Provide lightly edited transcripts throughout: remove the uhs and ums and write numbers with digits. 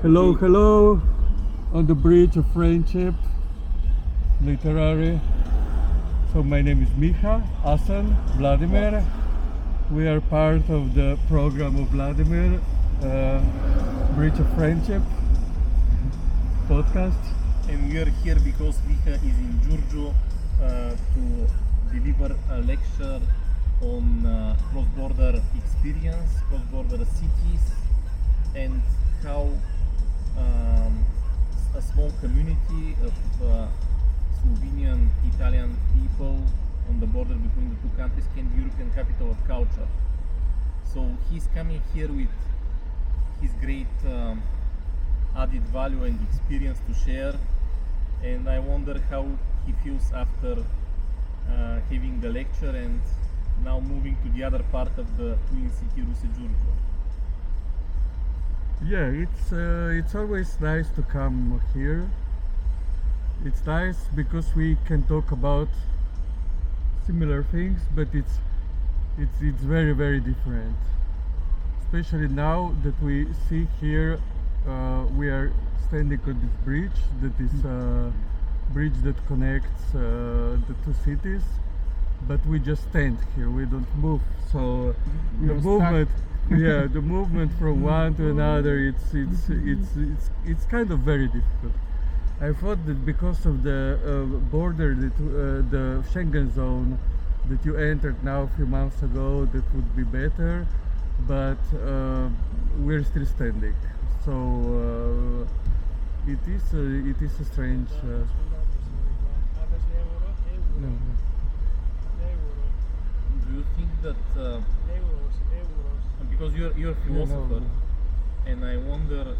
Hello, hello, on the bridge of friendship, literary. So my name is Miha, Assen, Vladimir. We are part of the program of Vladimir, Bridge of Friendship podcast. And we are here because Miha is in Giurgiu to deliver a lecture on cross-border experience, cross-border cities, and how a small community of Slovenian, Italian people on the border between the two countries can be European capital of culture. So he's coming here with his great added value and experience to share, and I wonder how he feels after having the lecture and now moving to the other part of the twin city Ruse-Giurgiu. Yeah, it's always nice to come here. It's nice because we can talk about similar things, but it's very, very different. Especially now that we see here, we are standing on this bridge. That is a bridge that connects the two cities, but we just stand here. We don't move. So the movement, yeah, the movement from one to another, it's kind of very difficult. I thought that because of the border, the Schengen zone that you entered now a few months ago, that would be better, but we're still standing. So it is a strange. No. Do you think that because you're a philosopher, and I wonder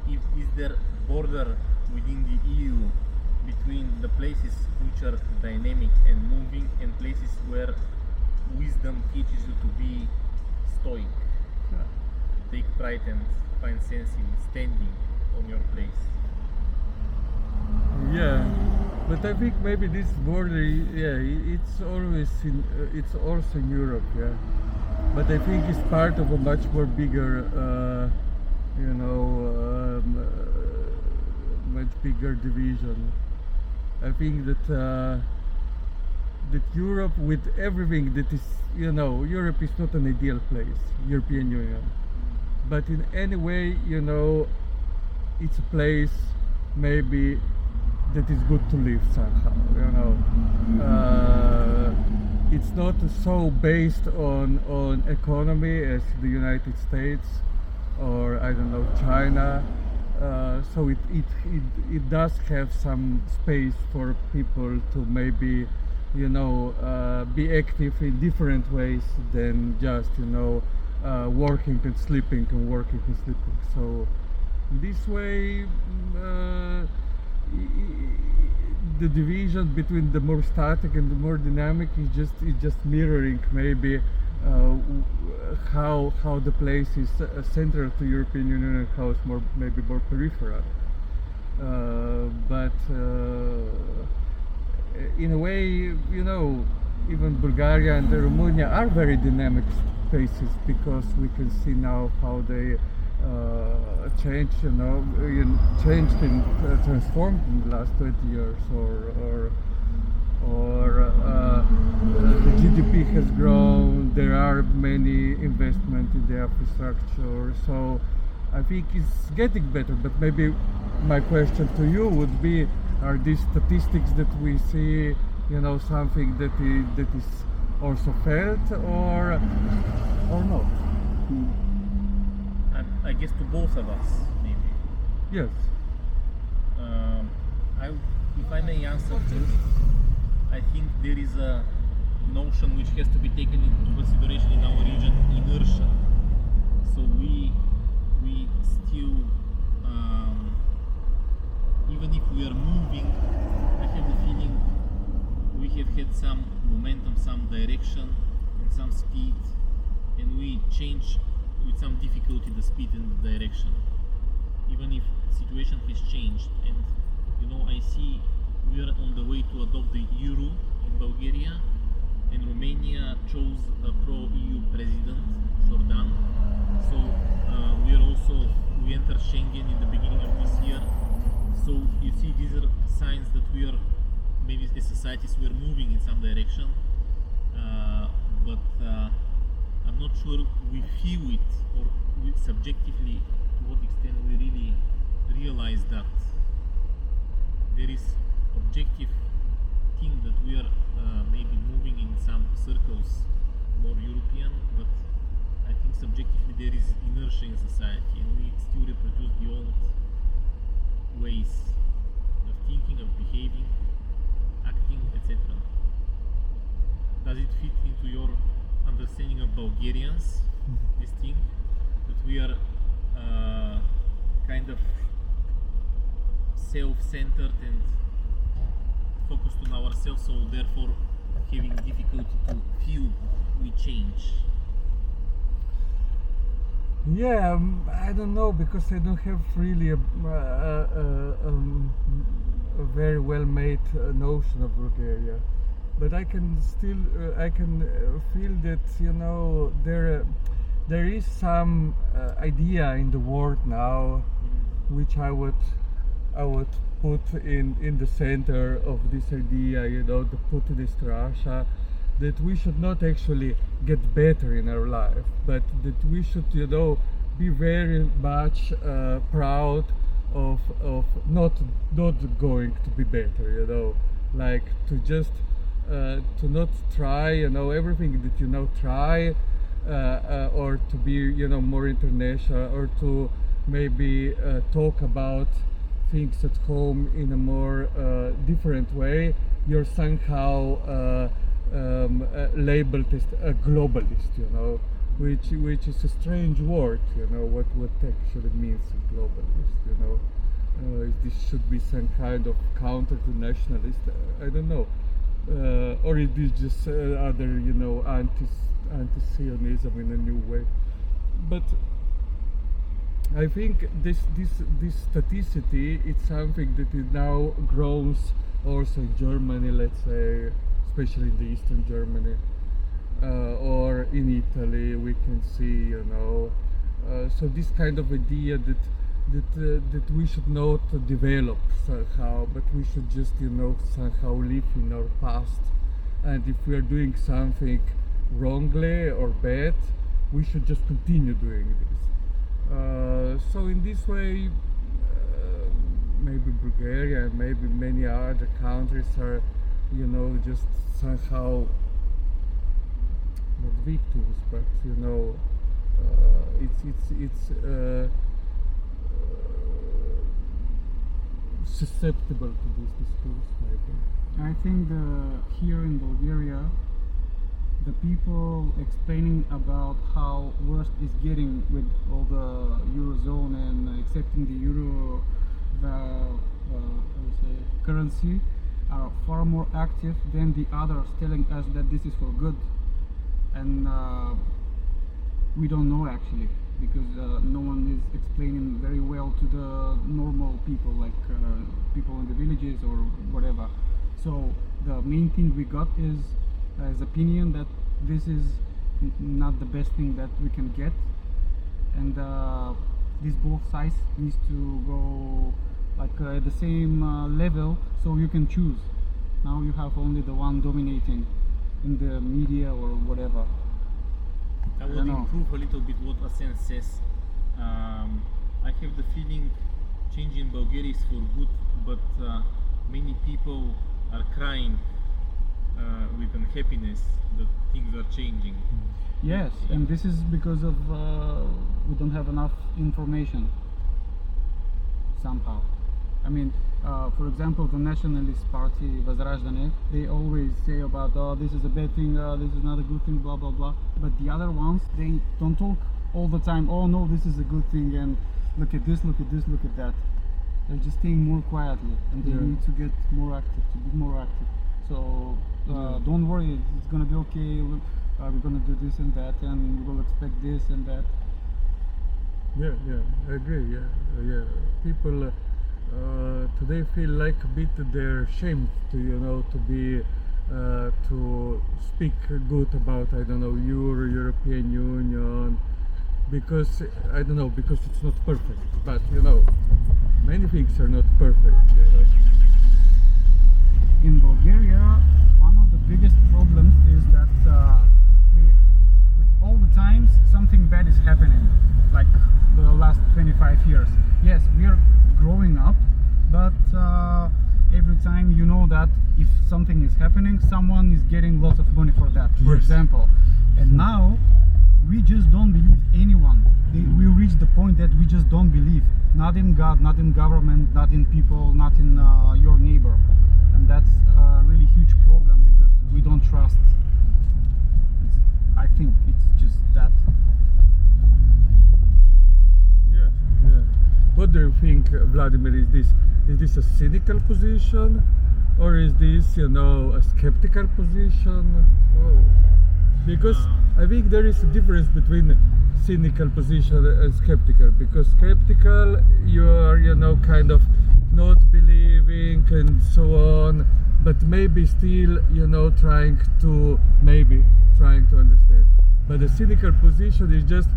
if is there border within the EU between the places which are dynamic and moving and places where wisdom teaches you to be stoic, to take pride and find sense in standing on your place. Yeah, but I think maybe this border, yeah, it's also in Europe, yeah. But I think it's part of a much more bigger, much bigger division. I think that Europe, with everything that is, Europe is not an ideal place, European Union. But in any way, it's a place maybe that is good to live somehow, it's not so based on economy as the United States or I don't know, China. So it does have some space for people to maybe be active in different ways than just working and sleeping and working and sleeping. So this way the division between the more static and the more dynamic is just mirroring maybe how the place is central to European Union and how it's maybe more peripheral. But in a way, even Bulgaria and Romania are very dynamic spaces because we can see now how they changed, changed and transformed in the last 20 years, or the GDP has grown. There are many investments in the infrastructure, so I think it's getting better. But maybe my question to you would be: are these statistics that we see, something that is also felt, or not? I guess to both of us, maybe. Yes. If I may answer first, I think there is a notion which has to be taken into consideration in our region: inertia. So we still, even if we are moving, I have the feeling we have had some momentum, some direction, and some speed, and we change with some difficulty the speed and the direction, even if situation has changed. And I see we are on the way to adopt the euro in Bulgaria, and Romania chose a pro-EU president, Jordan. So we are also we entered Schengen in the beginning of this year. So you see, these are signs that we are, maybe as societies, we are moving in some direction. But I'm not sure we feel it, or we subjectively to what extent we really realize that there is objective thing that we are maybe moving in some circles more European, but I think subjectively there is inertia in society and we still reproduce the old ways of thinking, of behaving, acting, etc. Does it fit into your understanding of Bulgarians, this thing, that we are kind of self-centered and focused on ourselves, so therefore having difficulty to feel we change? Yeah, I don't know, because I don't have really a very well made notion of Bulgaria, but I can still feel that, you know, there is some idea in the world now, which I would put in the center of this idea, you know, to put this to Russia, that we should not actually get better in our life, but that we should, you know, be very much proud of not going to be better, you know, like to just to not try, you know, everything that you know try, or to be, you know, more international, or to maybe talk about things at home in a more different way. You're somehow labeled as a globalist, you know, which is a strange word, you know, what actually means a globalist, you know. This should be some kind of counter to nationalist, I don't know, or it is just other, you know, anti-Zionism in a new way. But I think this staticity, it's something that is now grows also in Germany, let's say, especially in the Eastern Germany, or in Italy we can see, you know, so this kind of idea that we should not develop somehow, but we should just, you know, somehow live in our past, and if we are doing something wrongly or bad, we should just continue doing this. So in this way, maybe Bulgaria and maybe many other countries are, you know, just somehow not victims, but, you know, it's susceptible to this discourse, maybe. I think here in Bulgaria, the people explaining about how worse is getting with all the Eurozone and accepting the Euro, currency, are far more active than the others telling us that this is for good. And we don't know actually, because no one is explaining very well to the normal people, like people in the villages or whatever. So the main thing we got is opinion that this is not the best thing that we can get, and these both sides needs to go like at the same level, so you can choose. Now you have only the one dominating in the media or whatever. I would improve a little bit what Assen says. I have the feeling change in Bulgaria is for good, but many people are crying with unhappiness that things are changing. Yes, and this is because of we don't have enough information somehow. I mean, for example, the nationalist party Возрождение, they always say about, oh, this is a bad thing, this is not a good thing, blah blah blah. But the other ones, they don't talk all the time, oh no, this is a good thing, and look at this, look at this, look at that. They're just staying more quietly, and they need to get more active, to be more active. So don't worry, it's gonna be okay. We're gonna do this and that, and we will expect this and that. Yeah, I agree. Yeah. People today feel like a bit they're ashamed to, you know, to be to speak good about, I don't know, European Union, because I don't know, because it's not perfect. But you know, many things are not perfect. You know? In Bulgaria, one of the biggest problems is that we all the times something bad is happening, like the last 25 years. Yes, we are growing up, but every time you know that if something is happening, someone is getting lots of money for that, for Yes. example. And now we just don't believe anyone. We reach the point that we just don't believe, not in God, not in government, not in people, not in your neighbor. And that's a really huge problem because we don't trust. I think it's just that. Yeah, yeah. What do you think, Vladimir? Is this a cynical position, or is this, you know, a skeptical position? Oh. Because I think there is a difference between cynical position and skeptical. Because skeptical, you are, you know, kind of not believing and so on, but maybe still, you know, trying to understand. But the cynical position is just,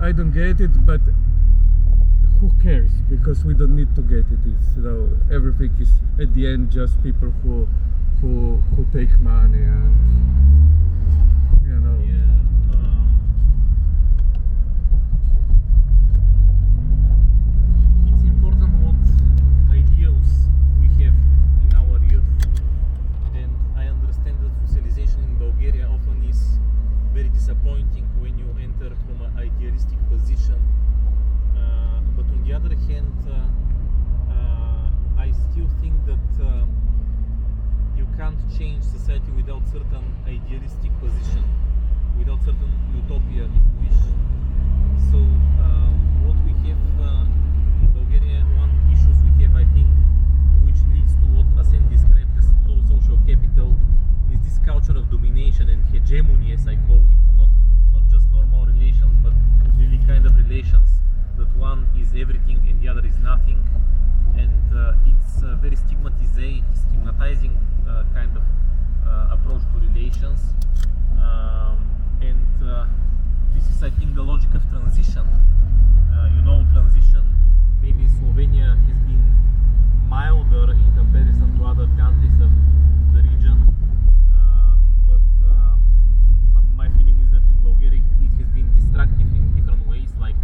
I don't get it, but who cares? Because we don't need to get it. It's, you know, everything is at the end just people who take money and, you know. It's important what ideals we have in our youth, and I understand that socialization in Bulgaria often is very disappointing when you enter from an idealistic position. But on the other hand, I still think that you can't change society without certain idealistic position, without certain utopia, if you wish. So what we have in Bulgaria, one issues we have, I think, which leads to what Assen described as low social capital, is this culture of domination and hegemony, as I call it. Not just normal relations, but really kind of relations that one is everything and the other is nothing, and it's a very stigmatizing kind of approach to relations, and this is, I think, the logic of transition. You know, transition, maybe Slovenia has been milder in comparison to other countries of the region, but my feeling is that in Bulgaria it has been destructive in different ways, like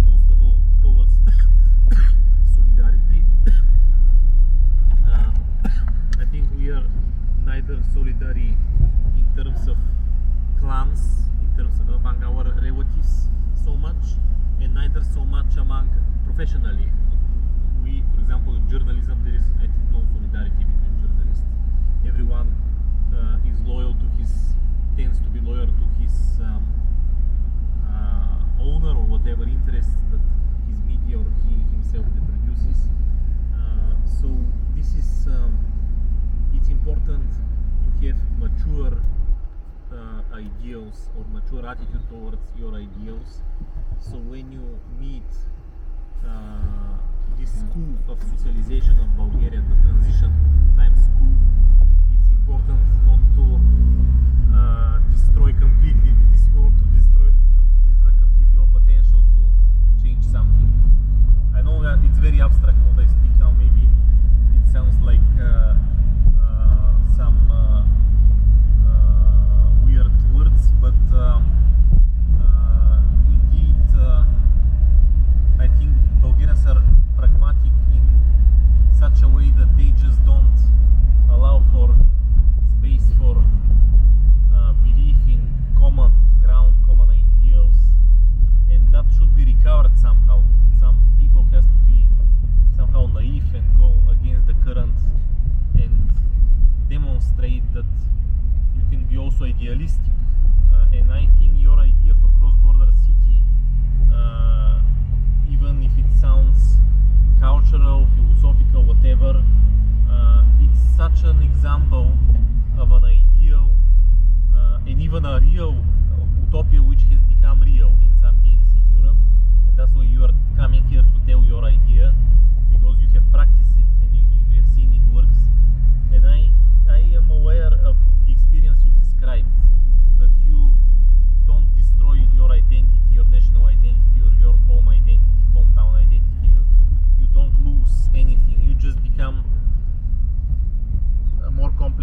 most of all towards solidarity. I think we are neither solidary in terms of clans, in terms of among our relatives so much, and neither so much among professionally. We, for example, in journalism, there is, I think, no solidarity between journalists. Everyone is loyal to tends to be loyal to his owner or whatever interests that his media or he himself produces. So this is it's important to have mature ideals or mature attitude towards your ideals. So when you meet this school of socialization of Bulgaria, the transition time school, it's important not to destroy completely this school, to destroy completely your potential to change something. I know that it's very abstract what I speak now. Maybe it sounds like some weird words, but indeed, I think Bulgarians are pragmatic in such a way that they just don't allow for space for belief in common ground, common ideals, and that should be recovered somehow. Some people has to be somehow naive and go against the current and demonstrate that you can be also idealistic. And I think your idea for cross-border city, even if it sounds cultural, philosophical, whatever, it's such an example of an ideal and even a real utopia which has become real in some cases in Europe, and that's why you are coming here to tell your idea, because you have practiced it and you have seen it works. And I am aware of the experience you described, that you don't destroy your identity, your national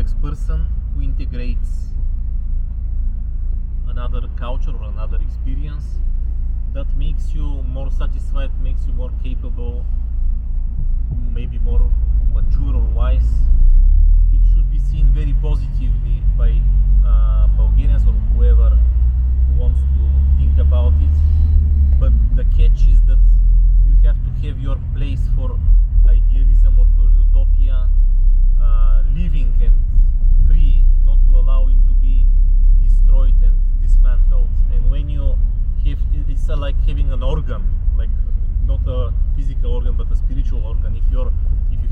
complex person who integrates another culture or another experience, that makes you more satisfied, makes you more capable, maybe more mature or wise. It should be seen very positively by Bulgarians or whoever wants to think about it. But the catch is that you have to have your place for idealism or for utopia, living and free, not to allow it to be destroyed and dismantled. And when you have, it's like having an organ, like not a physical organ but a spiritual organ. If you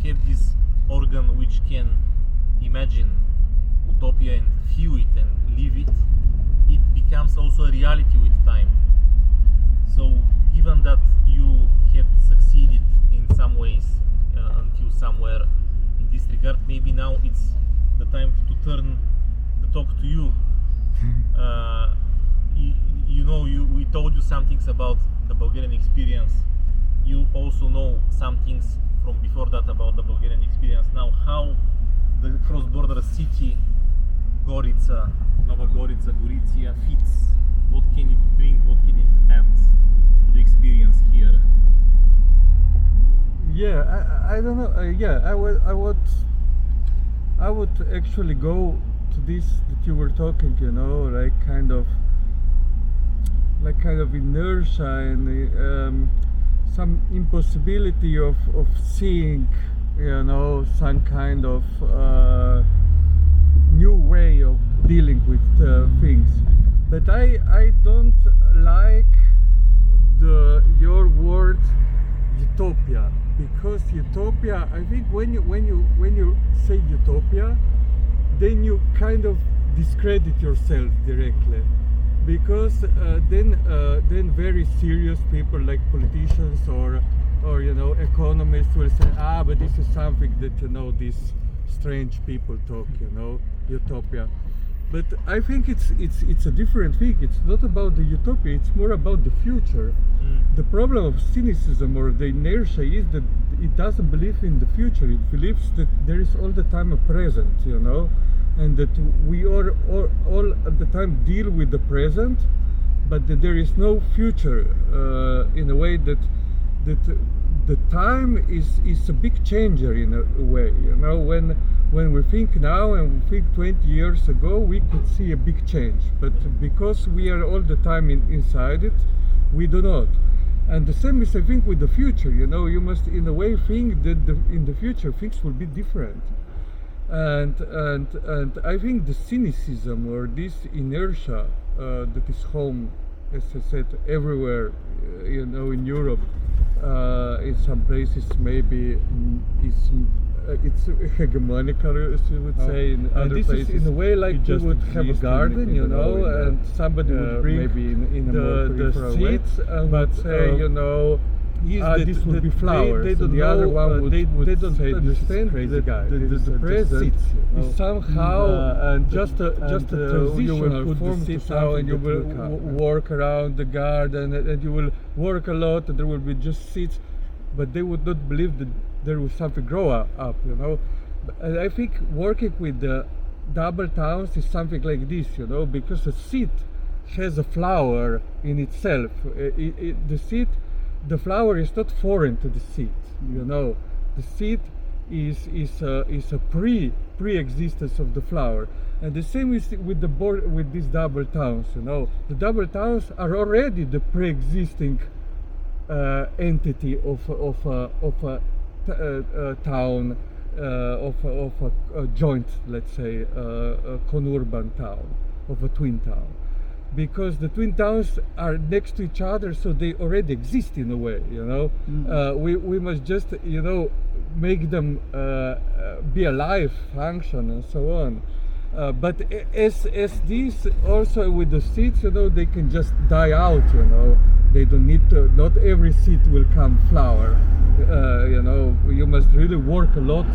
have this organ which can imagine utopia and feel it and live it, it becomes also a reality with time. So given that you have succeeded in some ways until somewhere in this regard, maybe now it's the time to turn the talk to you. We told you some things about the Bulgarian experience. You also know some things from before that about the Bulgarian experience. Now, how the cross-border city Gorica, Nova Gorica, Gorizia fits? What can it bring? What can it add to the experience here? Yeah, I don't know. I would actually go to this that you were talking. Like kind of inertia and some impossibility of seeing, some kind of new way of dealing with things. But I don't like your word utopia, because utopia, I think when you say utopia, then you kind of discredit yourself directly, because then very serious people like politicians or economists will say, but this is something that these strange people talk, utopia. But I think it's a different thing. It's not about the utopia, it's more about the future. The problem of cynicism or the inertia is that it doesn't believe in the future. It believes that there is all the time a present, and that we are all at the time deal with the present, but that there is no future, in a way that the time is a big changer in a way. When we think now and we think 20 years ago, we could see a big change, but because we are all the time inside it, we do not. And the same is, I think, with the future. You must in a way think that in the future things will be different. And I think the cynicism or this inertia that is home, as I said, everywhere, in Europe, in some places maybe it's hegemonical, as you would say. In other places, is in a way like you would have a garden, and somebody would bring maybe in the seeds and would say, this would be flowers. They don't the other one would say, this is crazy guy. The present is somehow just a transitional form to something, and you will work around the garden, and you will work a lot, and there will be just seeds, but they would not believe that there will something grow up. And I think working with the double towns is something like this, because a seed has a flower in itself. The flower is not foreign to the seed, The seed is a pre-existence of the flower, and the same is with these double towns. The double towns are already the pre-existing entity of a town, of a joint, let's say, a conurban town, of a twin town. Because the twin towns are next to each other, so they already exist in a way. We must just make them be alive, function, and so on. But as these also with the seeds, they can just die out. They don't need to. Not every seed will come flower. You must really work a lot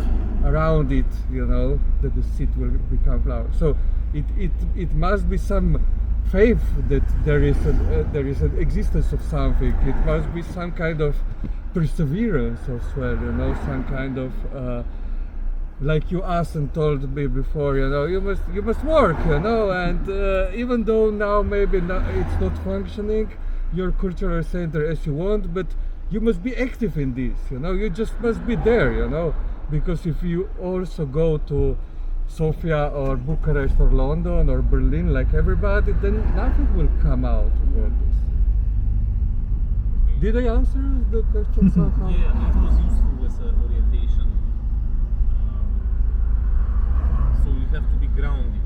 around it. That the seed will become flower. So it must be some faith that there is an existence of something. It must be some kind of perseverance as well, some kind of like you Assen told me before, you must work, and even though now maybe it's not functioning, your cultural center as you want, but you must be active in this, you just must be there, because if you also go to Sofia or Bucharest or London or Berlin like everybody, then nothing will come out about this. Did I answer the question somehow? Yeah, it was useful as an orientation. So you have to be grounded.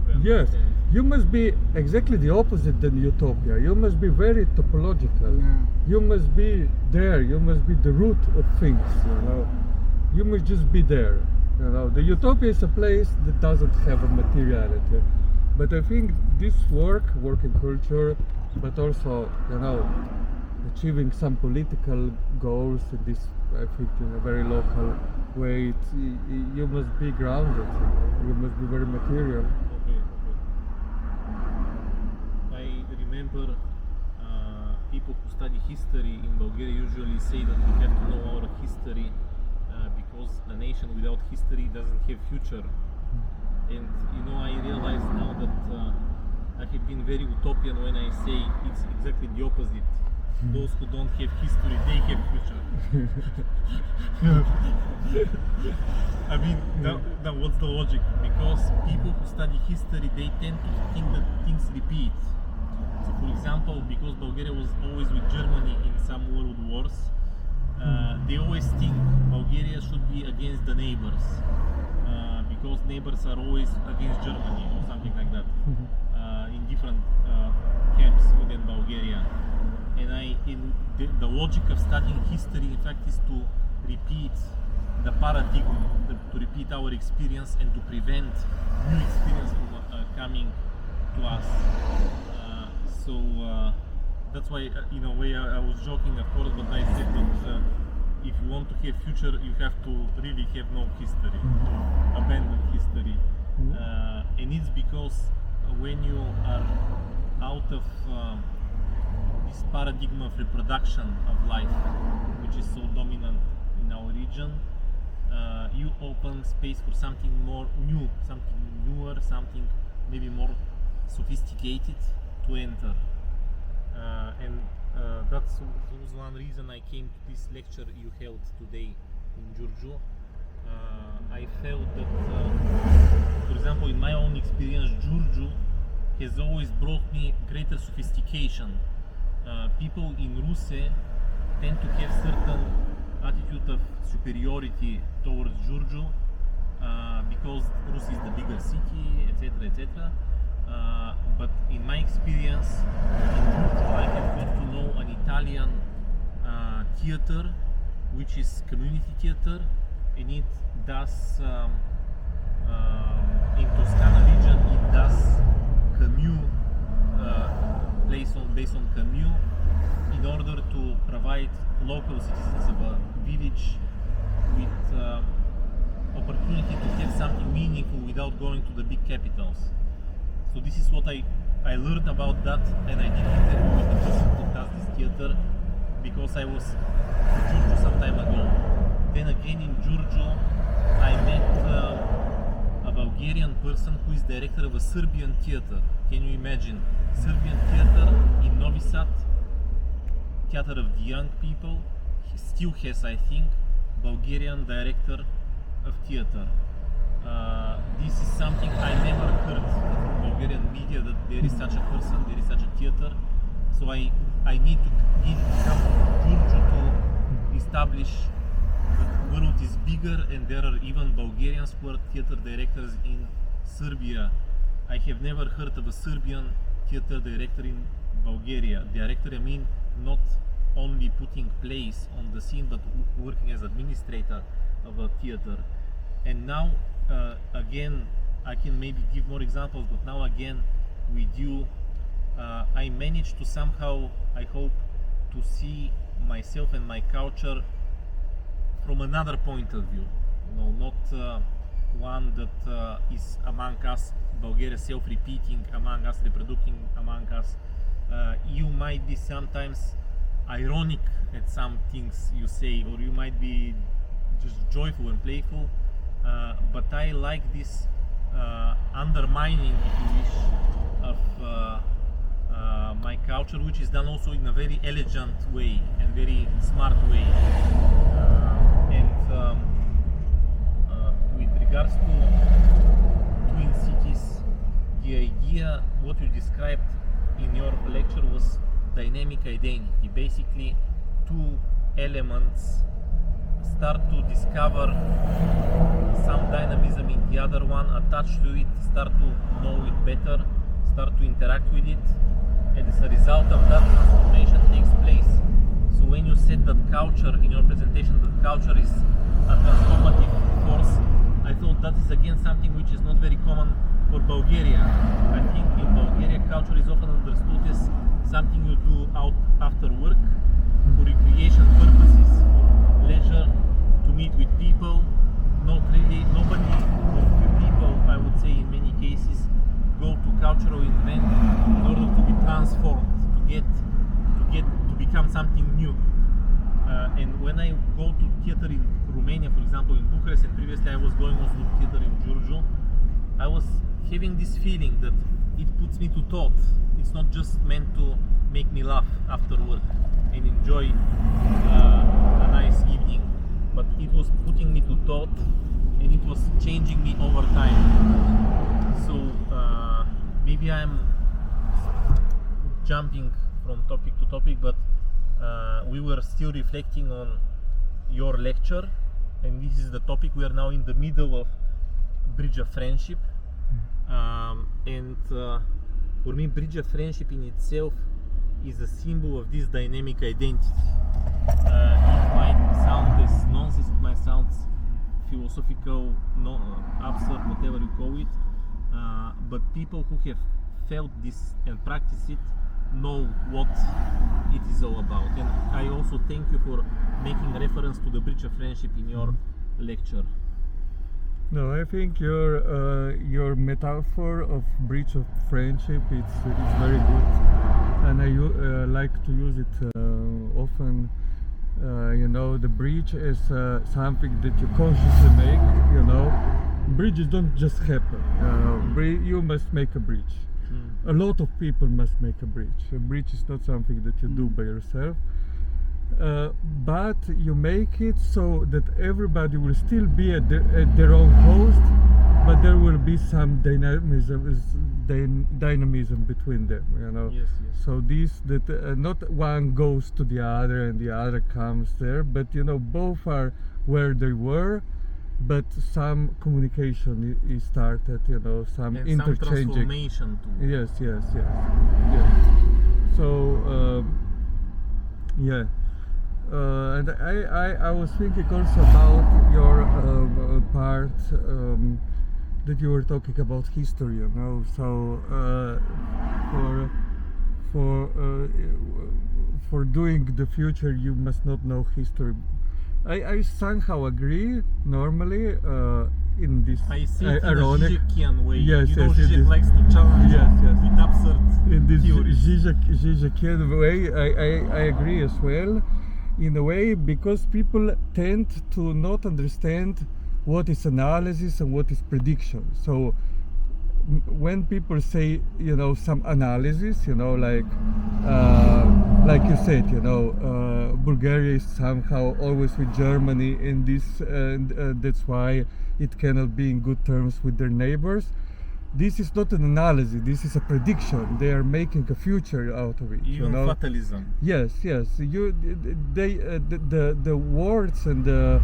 if I Yes, understand. you must be exactly the opposite than utopia. You must be very topological. Yeah. You must be there. You must be the root of things. You must just be there. The utopia is a place that doesn't have a materiality. But I think this working culture, but also achieving some political goals in this, I think, in a very local way, you must be grounded. You must be very material. Okay. I remember people who study history in Bulgaria usually say that we have to know our history because a nation without history doesn't have future. And I realize now that I have been very utopian when I say it's exactly the opposite. Those who don't have history, they have future. I mean, now what's the logic? Because people who study history, they tend to think that things repeat. So, for example, because Bulgaria was always with Germany in some world wars, they always think Bulgaria should be against the neighbors, because neighbors are always against Germany or something like that, in different camps within Bulgaria. And the logic of studying history, in fact, is to repeat the paradigm, to repeat our experience and to prevent new experience from coming to us. So that's why, in a way, I was joking, of course, but I said that if you want to have future, you have to really have no history, to abandon history. And it's because when you are out of this paradigm of reproduction of life, which is so dominant in our region, you open space for something more new, something newer, something maybe more sophisticated to enter. And that was one reason I came to this lecture you held today in Giurgiu. I felt that, for example, in my own experience, Giurgiu has always brought me greater sophistication. People in Ruse tend to have certain attitude of superiority towards Giurgiu because Ruse is the bigger city, etc., etc. But in my experience in Giurgiu, I have got to know an Italian theater, which is community theater, and it does in Toscana region, it does commune, based on commune, in order to provide local citizens of a village with opportunity to have something meaningful without going to the big capitals. So this is what I learned about that, and I didn't interview with the person who does this theater because I was in Giurgiu some time ago. Then again in Giurgiu I met a Bulgarian person who is director of a Serbian theater. Can you imagine? Serbian theater in Novi Sad, theater of the young people. He still has, I think, Bulgarian director of theater. This is something I never heard from Bulgarian media, that there is such a person, there is such a theater. So I need to come to Giurgiu to establish that the world is bigger and there are even Bulgarians who are theater directors in Serbia. I have never heard of a Serbian theater director in Bulgaria. Director, I mean, not only putting plays on the scene, but working as administrator of a theater. And now, again, I can maybe give more examples, but now again, with you, I managed to somehow, I hope, to see myself and my culture from another point of view. Not one that is among us, Bulgaria self-repeating among us, reproducing among us. You might be sometimes ironic at some things you say, or you might be just joyful and playful. but I like this undermining, if you wish, of my culture, which is done also in a very elegant way and very smart way. With regards to twin cities, the idea, what you described in your lecture, was dynamic identity. Basically, two elements start to discover some dynamism in the other one, attach to it, start to know it better, start to interact with it, and as a result of that, transformation takes place. So when you said that culture, in your presentation, that culture is a transformative force, I thought that is again something which is not very common for Bulgaria. I think in Bulgaria, culture is often understood as something you do out after work, for recreation purposes, for leisure, to meet with people. Not really, nobody or few people, I would say in many cases, go to cultural event in order to be transformed, to become something new. And when I go to theater in Romania, for example, in Bucharest, and previously I was going also to theater in Giurgiu, I was having this feeling that it puts me to thought. It's not just meant to make me laugh after work and enjoy a nice evening, but it was putting me to thought, and it was changing me over time. So maybe I'm jumping from topic to topic, but we were still reflecting on your lecture, and this is the topic. We are now in the middle of Bridge of Friendship, and for me, Bridge of Friendship in itself is a symbol of this dynamic identity. It might sound as nonsense, it might sound philosophical, absurd, whatever you call it, but people who have felt this and practiced it know what it is all about. And I also thank you for making reference to the Bridge of Friendship in your lecture. No, I think your metaphor of bridge of friendship it's very good, and I like to use it often. You know, the bridge is something that you consciously make. You know, bridges don't just happen. You must make a bridge. A lot of people must make a bridge. A bridge is not something that you do by yourself. But you make it so that everybody will still be at their own coast, but there will be some dynamism between them, you know. Yes. So not one goes to the other and the other comes there, but you know, both are where they were, but some communication is started, you know, some and interchanging. Some transformation too. Yes. So yeah. And I was thinking also about your part that you were talking about history, you know. So for doing the future, you must not know history. I somehow agree normally in this I see it ironic. in the Zizek'ian way. Yes, you know, yes, Zizek likes to challenge with absurd in this theories. Zizek'ian way, I agree as well. In a way, because people tend to not understand what is analysis and what is prediction. So when people say, you know, some analysis, you know, like you said, you know, Bulgaria is somehow always with Germany in this, and that's why it cannot be in good terms with their neighbors. This is not an analysis, this is a prediction. They are making a future out of it. Even you know? fatalism. Yes. The words and the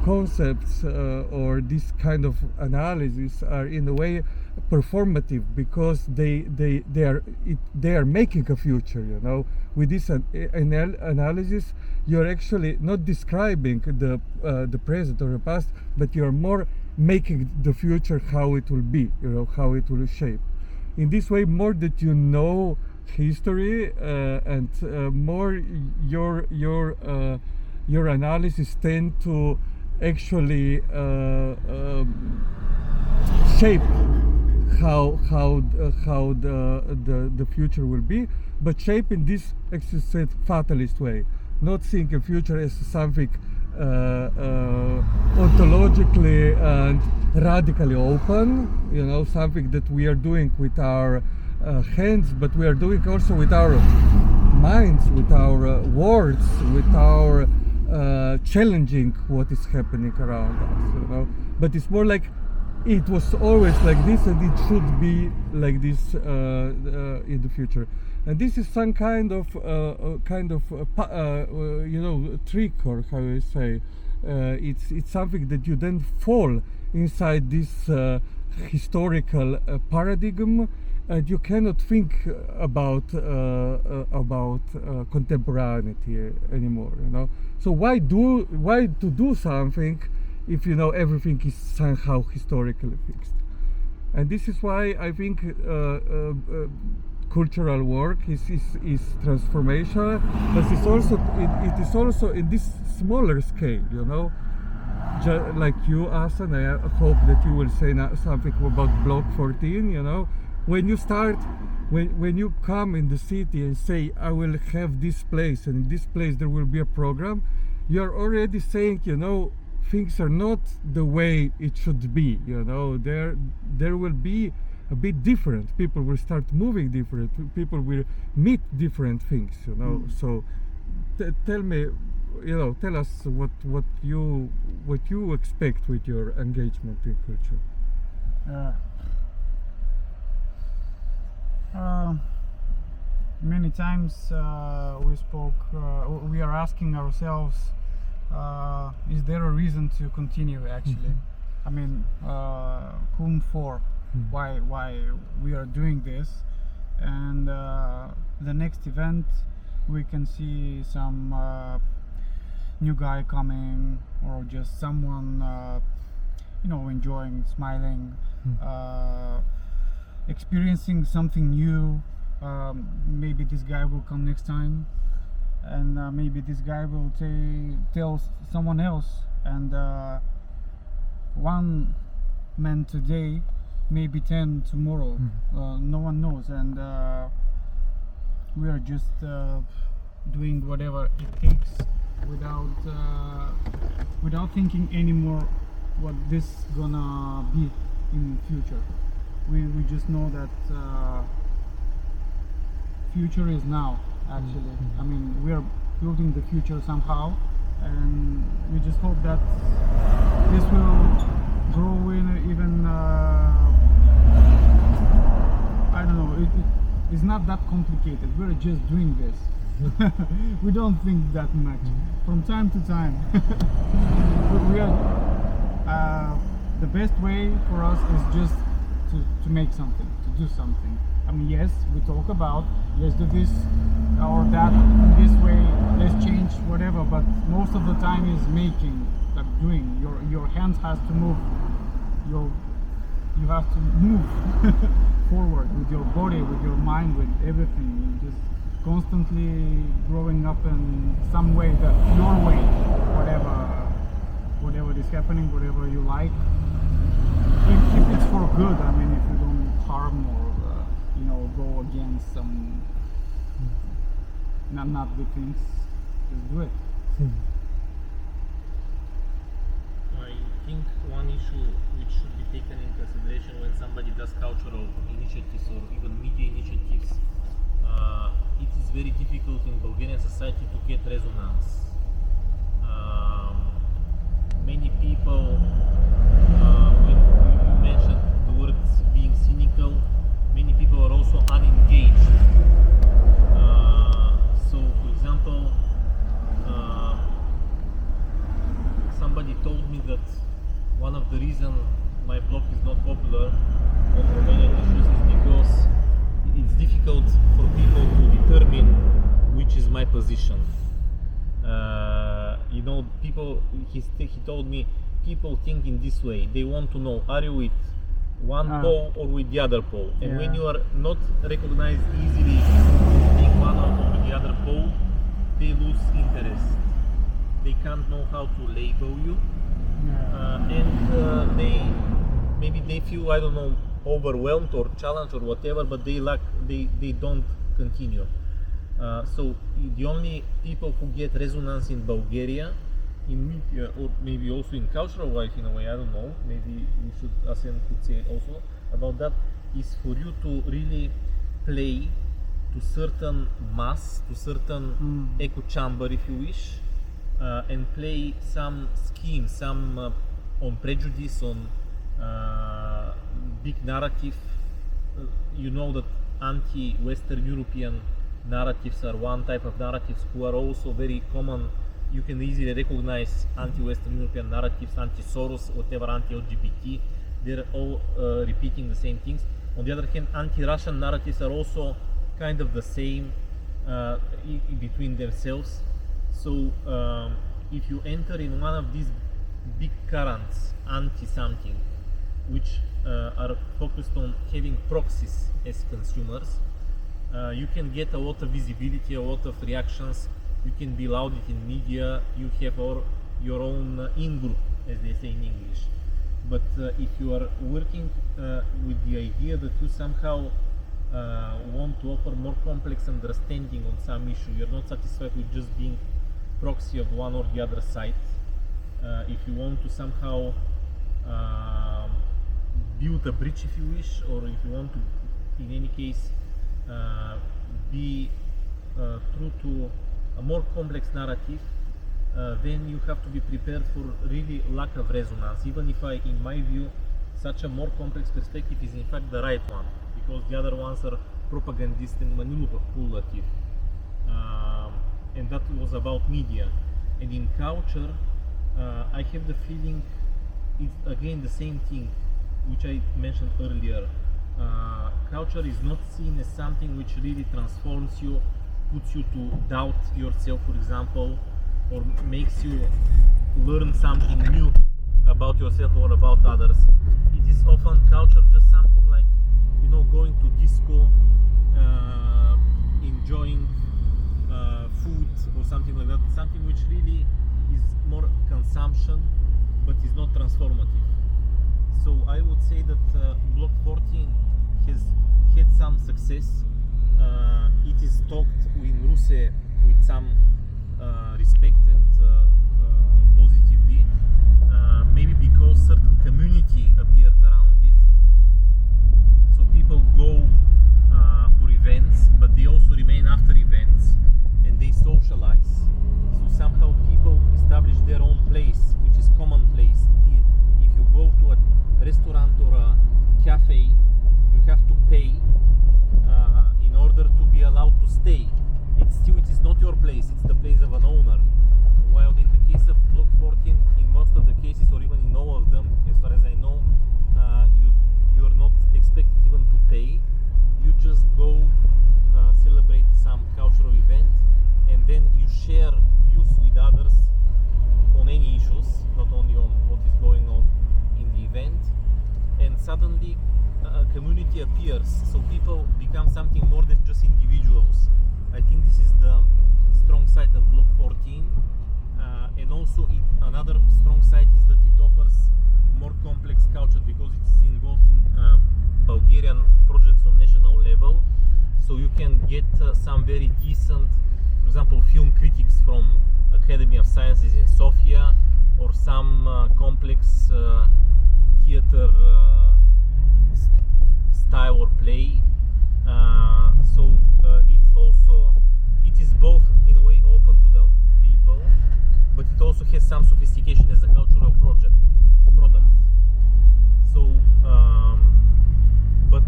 concepts or this kind of analysis are in a way performative, because they are making a future. You know, with this analysis, you're actually not describing the present or the past, but you're more making the future how it will be, you know, how it will shape. In this way, more that you know history and more your analysis tend to actually shape how the future will be, but shape in this, as you said, fatalist way, not seeing a future as something ontologically and radically open, you know, something that we are doing with our hands, but we are doing also with our minds, with our words, with our challenging what is happening around us, you know. But it's more like it was always like this, and it should be like this in the future. And this is some kind of you know, trick, or how you say. It's something that you then fall inside this historical paradigm, and you cannot think about contemporaneity anymore. You know. So why to do something if you know everything is somehow historically fixed? And this is why I think cultural work is transformational, but it is also in this smaller scale, you know. Like you, Assen, I hope that you will say something about Bloc 14, you know. When you start, when you come in the city and say, I will have this place, and in this place there will be a program, you're already saying, you know, things are not the way it should be, you know. There will be a bit different. People will start moving different. People will meet different things, you know. So tell me, you know, tell us what you expect with your engagement in culture. Many times we are asking ourselves, is there a reason to continue actually? I mean, whom for? Why we are doing this? And the next event we can see some new guy coming, or just someone you know, enjoying, smiling, experiencing something new. Maybe this guy will come next time, and maybe this guy will tell someone else, and one man today, maybe 10 tomorrow. No one knows, and we are just doing whatever it takes without thinking anymore what this gonna be in future. We just know that future is now, actually. I mean, we are building the future somehow, and we just hope that this will grow in even I don't know, it's not that complicated. We're just doing this. We don't think that much. From time to time. we are the best way for us is just to make something, to do something. I mean, yes, we talk about let's do this or that this way, let's change whatever, but most of the time is making, like doing. Your hands has to move. You have to move forward with your body, with your mind, with everything. You're just constantly growing up in some way, that your way, whatever is happening, whatever you like. If it's for good, I mean, if you don't harm or you know, go against some not good things, just do it. I think one issue which should be taken in consideration when somebody does cultural initiatives or even media initiatives, it is very difficult in Bulgarian society to get resonance. Many people, when you mentioned the words being cynical, many people are also unengaged. So, for example, somebody told me that one of the reasons my blog is not popular on Romanian issues is because it's difficult for people to determine which is my position. You know, people, he told me, people think in this way. They want to know, are you with one pole or with the other pole? And when you are not recognized easily being one or with the other pole, they lose interest. They can't know how to label you, and they feel, I don't know, overwhelmed or challenged or whatever, but they don't continue. So the only people who get resonance in Bulgaria in media, or maybe also in cultural life in a way, I don't know, maybe we should, Assen could say also about that, is for you to really play to certain mass, to certain echo chamber, if you wish, and play some scheme, some on prejudice, on big narrative. You know that anti-Western European narratives are one type of narratives who are also very common. You can easily recognize anti-Western European narratives, anti-Soros, whatever, anti-LGBT. They're all repeating the same things. On the other hand, anti-Russian narratives are also kind of the same between themselves. So if you enter in one of these big currents, anti-something, which are focused on having proxies as consumers, you can get a lot of visibility, a lot of reactions. You can be lauded in media. You have your own in-group, as they say in English. But if you are working with the idea that you somehow want to offer more complex understanding on some issue, you're not satisfied with just being proxy of one or the other side. If you want to somehow build a bridge, if you wish, or if you want to, in any case, be true to a more complex narrative, then you have to be prepared for really lack of resonance, even if in my view, such a more complex perspective is in fact the right one, because the other ones are propagandist and manipulative. And that was about media. And in culture, I have the feeling it's again the same thing which I mentioned earlier. Culture is not seen as something which really transforms you, puts you to doubt yourself, for example, or makes you learn something new about yourself or about others. It is often culture just something like, you know, going to disco, enjoying food or something like that, something which really is more consumption but is not transformative. So I would say that Bloc 14 has had some success. It is talked in Ruse with some respect and positively, maybe because certain community appeared around it. So people go for events, but they also remain after events and they socialize. So somehow people establish their own place, which is commonplace. If you go to a restaurant or a cafe, you have to pay in order to be allowed to stay. It is not your place, it's the place of an owner. While in the case of Bloc 14, in most of the cases, or even in all of them, as far as I know, you are not expected even to pay. You just go celebrate some cultural event, and then you share views with others on any issues, not only on what is going on in the event. And suddenly a community appears, so people become something more than just individuals. I think this is the strong side of Bloc 14, and also another strong side is that it offers more complex culture because it's involved in Bulgarian projects on national level. So you can get some very decent, for example, film critics from Academy of Sciences in Sofia, or some complex theater style or play. So it is both in a way open to the people, but it also has some sophistication as a cultural product. So, but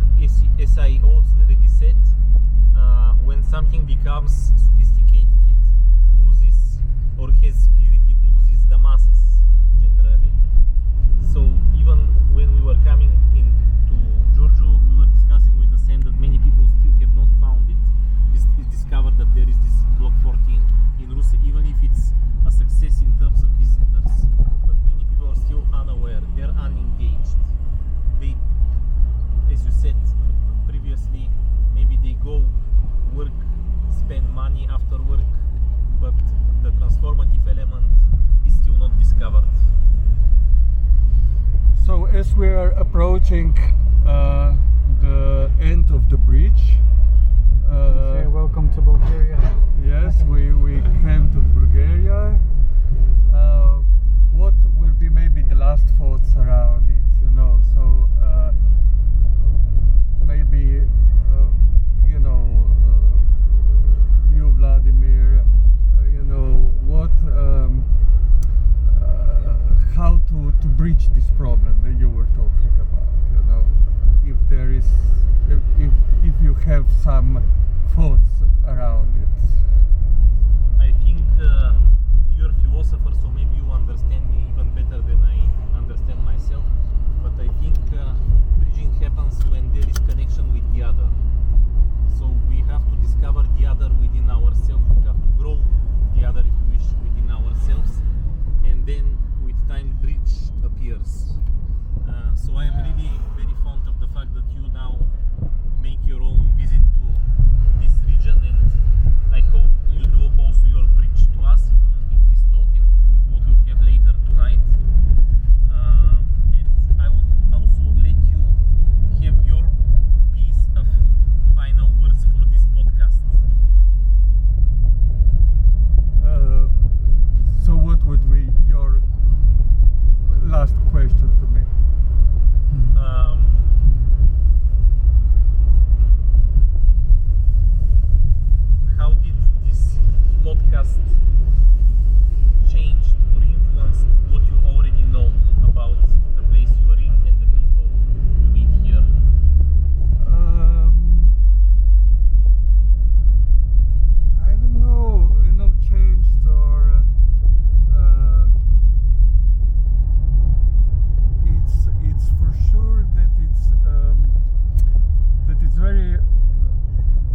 as I already said, when something becomes sophisticated, it loses, or has spirit, it loses the masses generally. So even when we were coming into Giurgiu, we were discussing with Assen that many people still have not found it, discovered that there is this Bloc 14 in Ruse, even if it's a success in terms of visitors. But many people are still unaware, they're unengaged. They, as you said previously, maybe they go work, spend money after work, but the transformative element is still not discovered. So as we are approaching the end of the bridge, Say welcome to Bulgaria. yes, we came to Bulgaria. what will be maybe the last thoughts around it, you know. So maybe you know, you, Vladimir, you know, what how to bridge this problem that you were talking about, you know, if there is, if you have some thoughts around it. I think you're a philosopher, so maybe you understand me even better than I understand myself. But I think bridging happens when there is connection with the other. So we have to discover the other within ourselves. We have to grow the other, if you wish, within ourselves, and then with time, bridge appears. So I am really very fond of the fact that you now make your own visit to this region, and I hope you do also your bridge to us in this talk and with what we have later tonight. And I will also let you have your piece of final words for this podcast. So what would be your last question to me? How did this podcast change or influence what you already know about the place you are in and the people you meet here? I don't know, you know, changed or it's for sure that it's very,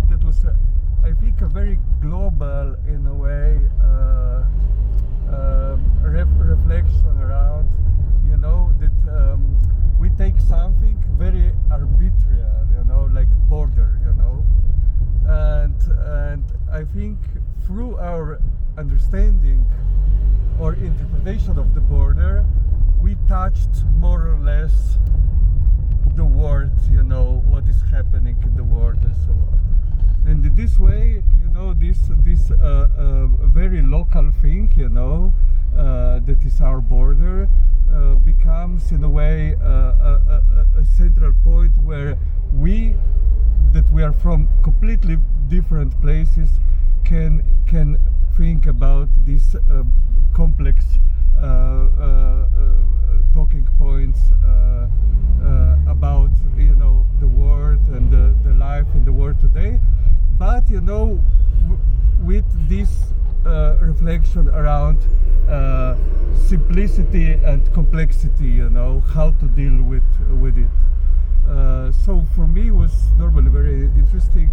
that was I think a very global, in a way, reflection around, you know, that we take something very arbitrary, you know, like border, you know, and I think through our understanding or interpretation of the border, we touched more or less the world, you know, what is happening in the world and so on. And in this way, you know, this very local thing, you know, that is our border, becomes in a way a central point where we are from completely different places can think about this complex talking points about, you know, the world and the life in the world today. But, you know, with this reflection around simplicity and complexity, you know, how to deal with it. So for me, it was normally very interesting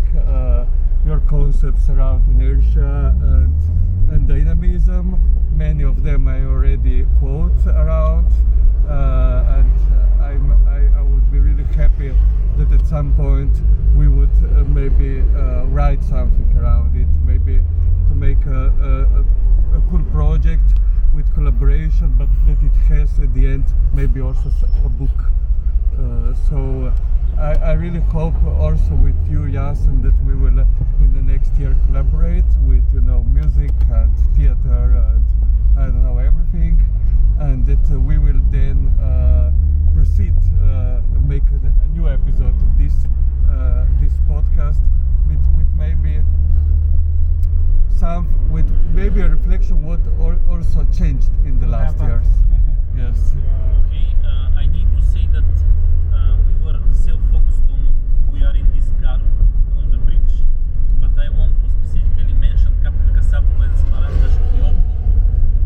your concepts around inertia and dynamism. Many of them I already quote around, and I would be really happy that at some point we would maybe write something around it, maybe to make a cool project with collaboration, but that it has at the end maybe also a book. So I really hope also with you, Assen, that we will in the next year collaborate with, you know, music and theater and I don't know, everything, and that we will then proceed make a new episode of this podcast with maybe a reflection what also changed in the last years. Yes. Okay, I need to say that we were self-focused on we are in this car on the bridge, but I want to specifically mention Capul Casabul and Smaranda Shkioku,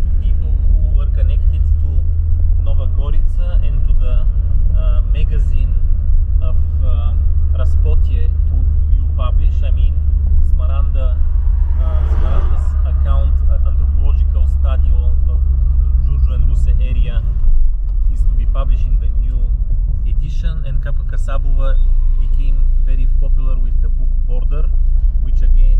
two people who were connected to Nova Gorica and to the magazine of Raspotje who you publish. I mean, Smaranda's account, anthropological study of Giurgiu and Ruse area, is to be published in the new edition, and Capul Casabul became very popular with the book Border, which again